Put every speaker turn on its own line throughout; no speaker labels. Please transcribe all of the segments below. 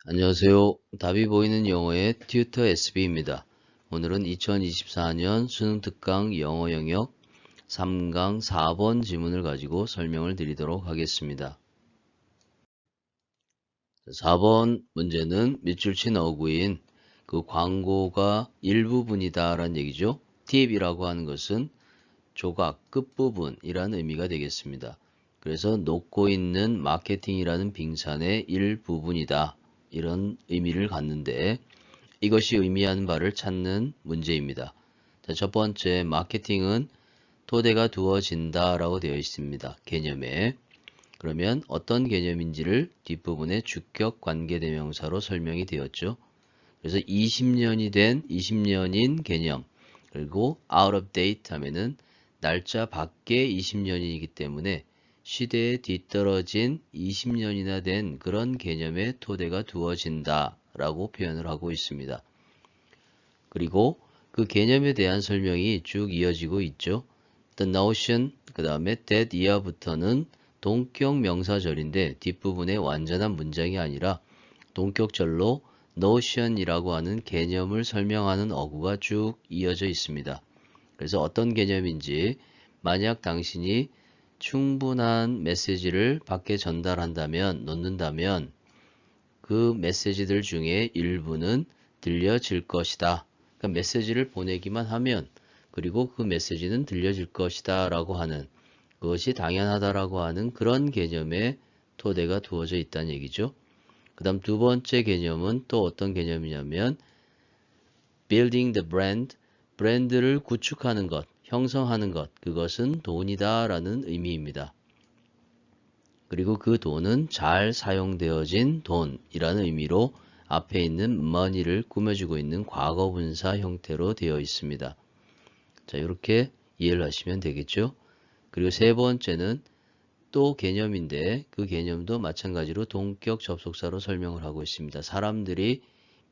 안녕하세요. 답이 보이는 영어의 튜터 SB입니다. 오늘은 2024년 수능 특강 영어 영역 3강 4번 지문을 가지고 설명을 드리도록 하겠습니다. 4번 문제는 밑줄 친 어구인 그 광고가 일부분이다 라는 얘기죠. 팁이라고 하는 것은 조각, 끝부분이라는 의미가 되겠습니다. 그래서 녹고 있는 마케팅이라는 빙산의 일부분이다. 이런 의미를 갖는데 이것이 의미하는 바를 찾는 문제입니다. 자, 첫 번째, 마케팅은 토대가 두어진다 라고 되어 있습니다. 개념에. 그러면 어떤 개념인지를 뒷부분에 주격 관계대명사로 설명이 되었죠. 그래서 20년인 개념, 그리고 out of date 하면은 날짜 밖에 20년이기 때문에 시대에 뒤떨어진 20년이나 된 그런 개념의 토대가 두어진다 라고 표현을 하고 있습니다. 그리고 그 개념에 대한 설명이 쭉 이어지고 있죠. The notion, 그 다음에 that year부터는 동격 명사절인데 뒷부분에 완전한 문장이 아니라 동격절로 notion이라고 하는 개념을 설명하는 어구가 쭉 이어져 있습니다. 그래서 어떤 개념인지 만약 당신이 충분한 메시지를 밖에 전달한다면, 놓는다면 그 메시지들 중에 일부는 들려질 것이다. 그러니까 메시지를 보내기만 하면 그리고 그 메시지는 들려질 것이다 라고 하는 그것이 당연하다라고 하는 그런 개념의 토대가 두어져 있다는 얘기죠. 그 다음 두 번째 개념은 또 어떤 개념이냐면 building the brand, 브랜드를 구축하는 것, 형성하는 것, 그것은 돈이다 라는 의미입니다. 그리고 그 돈은 잘 사용되어진 돈이라는 의미로 앞에 있는 money를 꾸며주고 있는 과거분사 형태로 되어 있습니다. 자, 이렇게 이해를 하시면 되겠죠. 그리고 세 번째는 또 개념인데 그 개념도 마찬가지로 동격 접속사로 설명을 하고 있습니다. 사람들이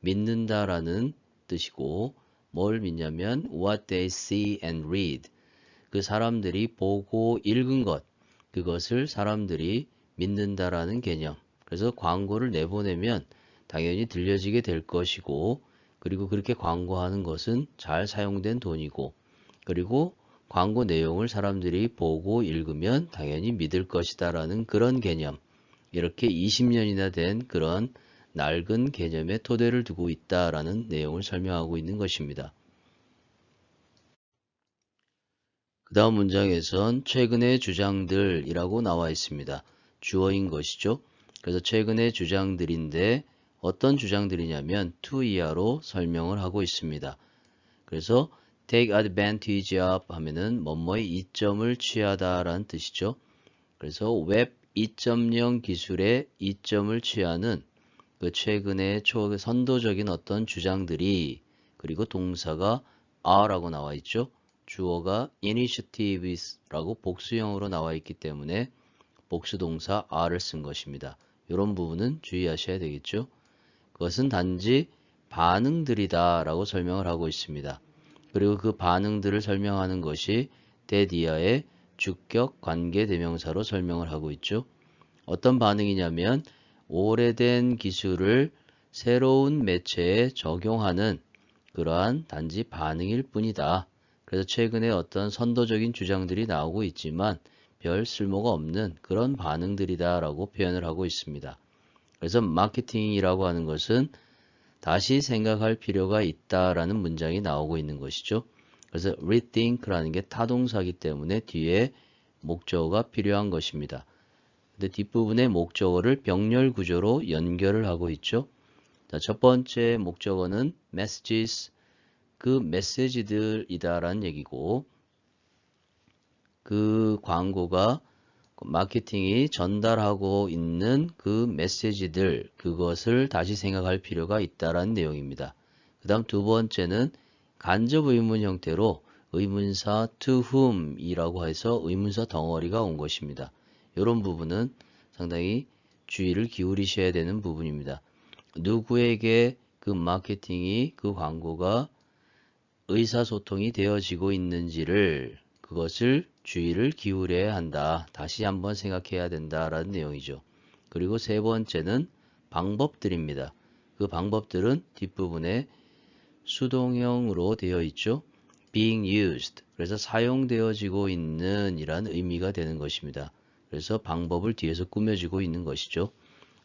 믿는다라는 뜻이고 뭘 믿냐면 what they see and read. 그 사람들이 보고 읽은 것, 그것을 사람들이 믿는다라는 개념. 그래서 광고를 내보내면 당연히 들려지게 될 것이고 그리고 그렇게 광고하는 것은 잘 사용된 돈이고 그리고 광고 내용을 사람들이 보고 읽으면 당연히 믿을 것이다 라는 그런 개념. 이렇게 20년이나 된 그런 낡은 개념의 토대를 두고 있다라는 내용을 설명하고 있는 것입니다. 그 다음 문장에선 최근의 주장들이라고 나와 있습니다. 주어인 것이죠. 그래서 최근의 주장들인데 어떤 주장들이냐면 to year로 설명을 하고 있습니다. 그래서 take advantage of 하면은 뭐뭐의 이점을 취하다라는 뜻이죠. 그래서 웹 2.0 기술의 이점을 취하는 그 최근의 선도적인 어떤 주장들이 그리고 동사가 are라고 나와 있죠. 주어가 initiatives라고 복수형으로 나와 있기 때문에 복수동사 are를 쓴 것입니다. 이런 부분은 주의하셔야 되겠죠. 그것은 단지 반응들이다 라고 설명을 하고 있습니다. 그리고 그 반응들을 설명하는 것이 that year의 주격 관계대명사로 설명을 하고 있죠. 어떤 반응이냐면 오래된 기술을 새로운 매체에 적용하는 그러한 단지 반응일 뿐이다. 그래서 최근에 어떤 선도적인 주장들이 나오고 있지만 별 쓸모가 없는 그런 반응들이다 라고 표현을 하고 있습니다. 그래서 마케팅이라고 하는 것은 다시 생각할 필요가 있다라는 문장이 나오고 있는 것이죠. 그래서 rethink라는 게 타동사이기 때문에 뒤에 목적어가 필요한 것입니다. 근데 뒷부분에 목적어를 병렬 구조로 연결을 하고 있죠. 자, 첫 번째 목적어는 messages, 그 메시지들이다라는 얘기고 그 광고가 마케팅이 전달하고 있는 그 메시지들, 그것을 다시 생각할 필요가 있다라는 내용입니다. 그 다음 두 번째는 간접 의문 형태로 의문사 to whom 이라고 해서 의문사 덩어리가 온 것입니다. 이런 부분은 상당히 주의를 기울이셔야 되는 부분입니다. 누구에게 그 마케팅이, 그 광고가 의사소통이 되어지고 있는지를 그것을 주의를 기울여야 한다. 다시 한번 생각해야 된다라는 내용이죠. 그리고 세 번째는 방법들입니다. 그 방법들은 뒷부분에 수동형으로 되어 있죠. being used. 그래서 사용되어지고 있는 이란 의미가 되는 것입니다. 그래서 방법을 뒤에서 꾸며지고 있는 것이죠.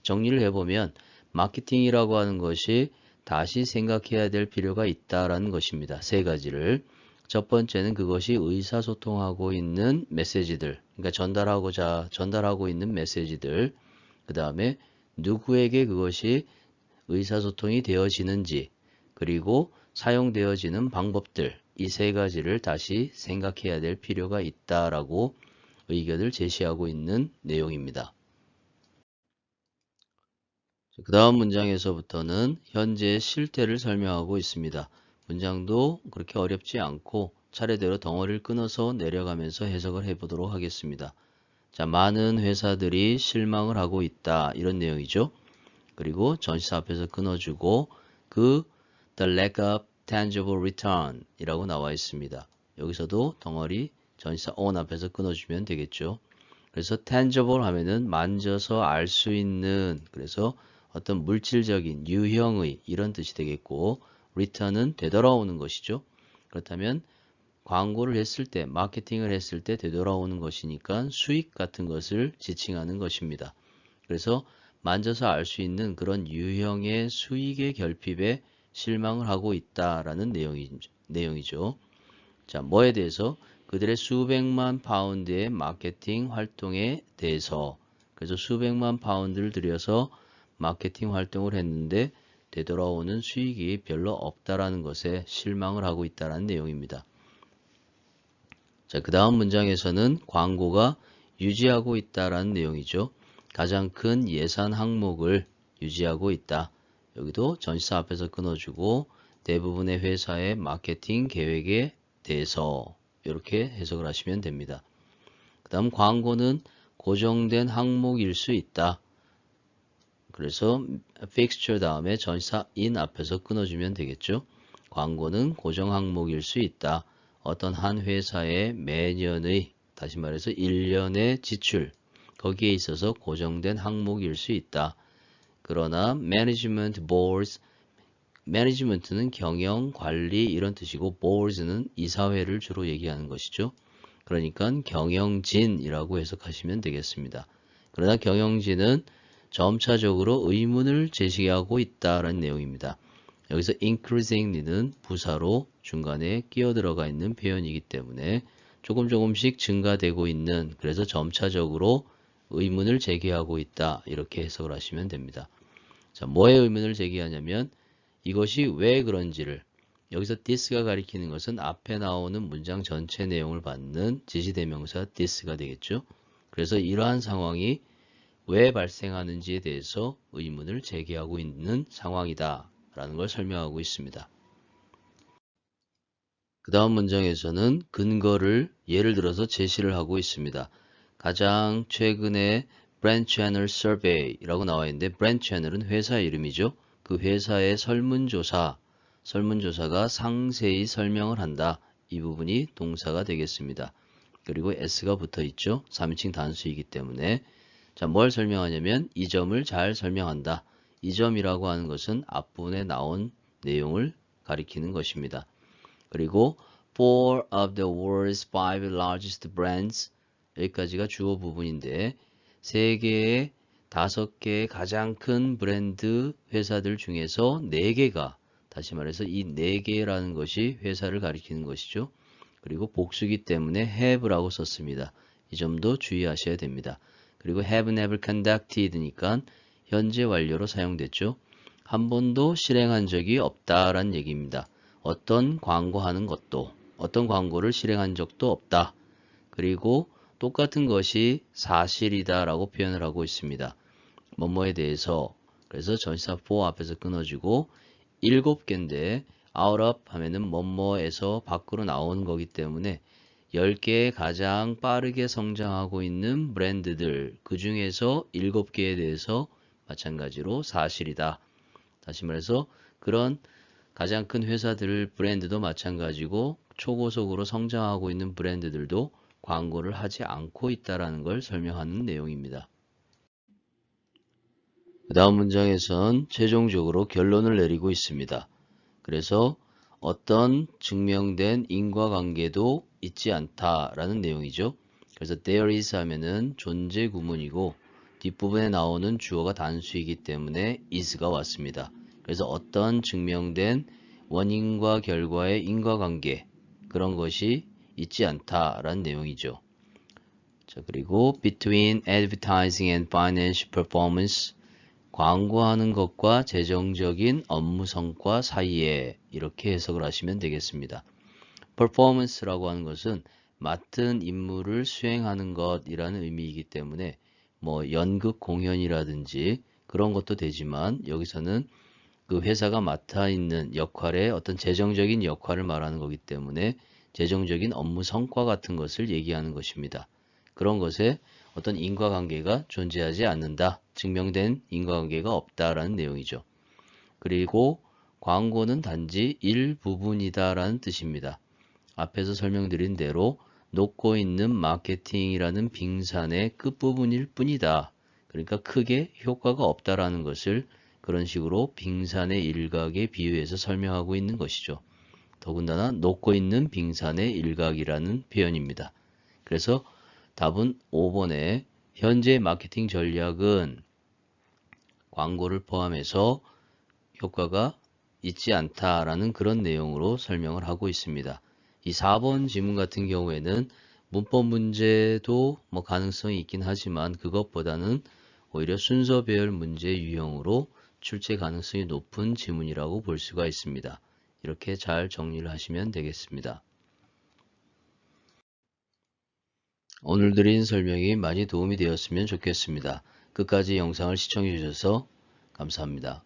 정리를 해보면 마케팅이라고 하는 것이 다시 생각해야 될 필요가 있다라는 것입니다. 세 가지를. 첫 번째는 그것이 의사소통하고 있는 메시지들, 그러니까 전달하고 있는 메시지들. 그 다음에 누구에게 그것이 의사소통이 되어지는지, 그리고 사용되어지는 방법들, 이 세 가지를 다시 생각해야 될 필요가 있다라고 의견을 제시하고 있는 내용입니다. 그 다음 문장에서부터는 현재의 실태를 설명하고 있습니다. 문장도 그렇게 어렵지 않고 차례대로 덩어리를 끊어서 내려가면서 해석을 해보도록 하겠습니다. 자, 많은 회사들이 실망을 하고 있다. 이런 내용이죠. 그리고 전치사 앞에서 끊어주고 the lack of tangible return 이라고 나와 있습니다. 여기서도 덩어리 전치사 on 앞에서 끊어주면 되겠죠. 그래서 tangible 하면은 만져서 알 수 있는, 그래서 어떤 물질적인 유형의 이런 뜻이 되겠고, return은 되돌아오는 것이죠. 그렇다면 광고를 했을 때, 마케팅을 했을 때 되돌아오는 것이니까 수익 같은 것을 지칭하는 것입니다. 그래서 만져서 알 수 있는 그런 유형의 수익의 결핍에 실망을 하고 있다라는 내용이죠. 자, 뭐에 대해서? 그들의 수백만 파운드의 마케팅 활동에 대해서. 그래서 수백만 파운드를 들여서 마케팅 활동을 했는데 되돌아오는 수익이 별로 없다라는 것에 실망을 하고 있다는 내용입니다. 자, 그 다음 문장에서는 광고가 유지하고 있다라는 내용이죠. 가장 큰 예산 항목을 유지하고 있다. 여기도 전치사 앞에서 끊어주고 대부분의 회사의 마케팅 계획에 대해서 이렇게 해석을 하시면 됩니다. 그 다음 광고는 고정된 항목일 수 있다. 그래서 fixture 다음에 전치사 in 앞에서 끊어주면 되겠죠. 광고는 고정 항목일 수 있다. 어떤 한 회사의 매년의, 다시 말해서 1년의 지출, 거기에 있어서 고정된 항목일 수 있다. 그러나 management boards, management는 경영, 관리 이런 뜻이고 boards는 이사회를 주로 얘기하는 것이죠. 그러니까 경영진이라고 해석하시면 되겠습니다. 그러나 경영진은 점차적으로 의문을 제시하고 있다는 내용입니다. 여기서 increasingly는 부사로 중간에 끼어 들어가 있는 표현이기 때문에 조금씩 증가되고 있는, 그래서 점차적으로 의문을 제기하고 있다. 이렇게 해석을 하시면 됩니다. 자, 뭐에 의문을 제기하냐면 이것이 왜 그런지를, 여기서 this가 가리키는 것은 앞에 나오는 문장 전체 내용을 받는 지시대명사 this가 되겠죠. 그래서 이러한 상황이 왜 발생하는지에 대해서 의문을 제기하고 있는 상황이다 라는 걸 설명하고 있습니다. 그 다음 문장에서는 근거를 예를 들어서 제시를 하고 있습니다. 가장 최근에 브랜드 채널 서베이라고 나와 있는데, 브랜드 채널은 회사 이름이죠. 그 회사의 설문조사가 상세히 설명을 한다. 이 부분이 동사가 되겠습니다. 그리고 s가 붙어 있죠. 3인칭 단수이기 때문에. 자, 뭘 설명하냐면 이 점을 잘 설명한다. 이 점이라고 하는 것은 앞부분에 나온 내용을 가리키는 것입니다. 그리고 four of the world's five largest brands, 여기까지가 주어 부분인데 세계의 5개의 가장 큰 브랜드 회사들 중에서 4개가, 다시 말해서 이 4개라는 것이 회사를 가리키는 것이죠. 그리고 복수기 때문에 have라고 썼습니다. 이 점도 주의하셔야 됩니다. 그리고 have never conducted니까 현재 완료로 사용됐죠. 한 번도 실행한 적이 없다라는 얘기입니다. 어떤 광고하는 것도, 어떤 광고를 실행한 적도 없다. 그리고 똑같은 것이 사실이다 라고 표현을 하고 있습니다. 뭐뭐에 대해서. 그래서 전치사 for 앞에서 끊어주고 7개인데 out of 하면은 뭐뭐에서 밖으로 나오는 거기 때문에 10개의 가장 빠르게 성장하고 있는 브랜드들, 그 중에서 7개에 대해서 마찬가지로 사실이다. 다시 말해서 그런 가장 큰 회사들 브랜드도 마찬가지고 초고속으로 성장하고 있는 브랜드들도 광고를 하지 않고 있다는 걸 설명하는 내용입니다. 그 다음 문장에선 최종적으로 결론을 내리고 있습니다. 그래서 어떤 증명된 인과관계도 있지 않다라는 내용이죠. 그래서 there is 하면은 존재 구문이고 뒷부분에 나오는 주어가 단수이기 때문에 is가 왔습니다. 그래서 어떤 증명된 원인과 결과의 인과관계 그런 것이 있지 않다라는 내용이죠. 자, 그리고 between advertising and financial performance 광고하는 것과 재정적인 업무 성과 사이에 이렇게 해석을 하시면 되겠습니다. performance라고 하는 것은 맡은 임무를 수행하는 것이라는 의미이기 때문에 뭐 연극 공연이라든지 그런 것도 되지만 여기서는 그 회사가 맡아 있는 역할의 어떤 재정적인 역할을 말하는 거기 때문에 재정적인 업무 성과 같은 것을 얘기하는 것입니다. 그런 것에 어떤 인과관계가 존재하지 않는다. 증명된 인과관계가 없다라는 내용이죠. 그리고 광고는 단지 일부분이다라는 뜻입니다. 앞에서 설명드린 대로 녹고 있는 마케팅이라는 빙산의 끝부분일 뿐이다. 그러니까 크게 효과가 없다라는 것을 그런 식으로 빙산의 일각에 비유해서 설명하고 있는 것이죠. 더군다나 녹고 있는 빙산의 일각이라는 표현입니다. 그래서 답은 5번에 현재 마케팅 전략은 광고를 포함해서 효과가 있지 않다라는 그런 내용으로 설명을 하고 있습니다. 이 4번 지문 같은 경우에는 문법 문제도 뭐 가능성이 있긴 하지만 그것보다는 오히려 순서 배열 문제 유형으로 출제 가능성이 높은 지문이라고 볼 수가 있습니다. 이렇게 잘 정리를 하시면 되겠습니다. 오늘 드린 설명이 많이 도움이 되었으면 좋겠습니다. 끝까지 영상을 시청해 주셔서 감사합니다.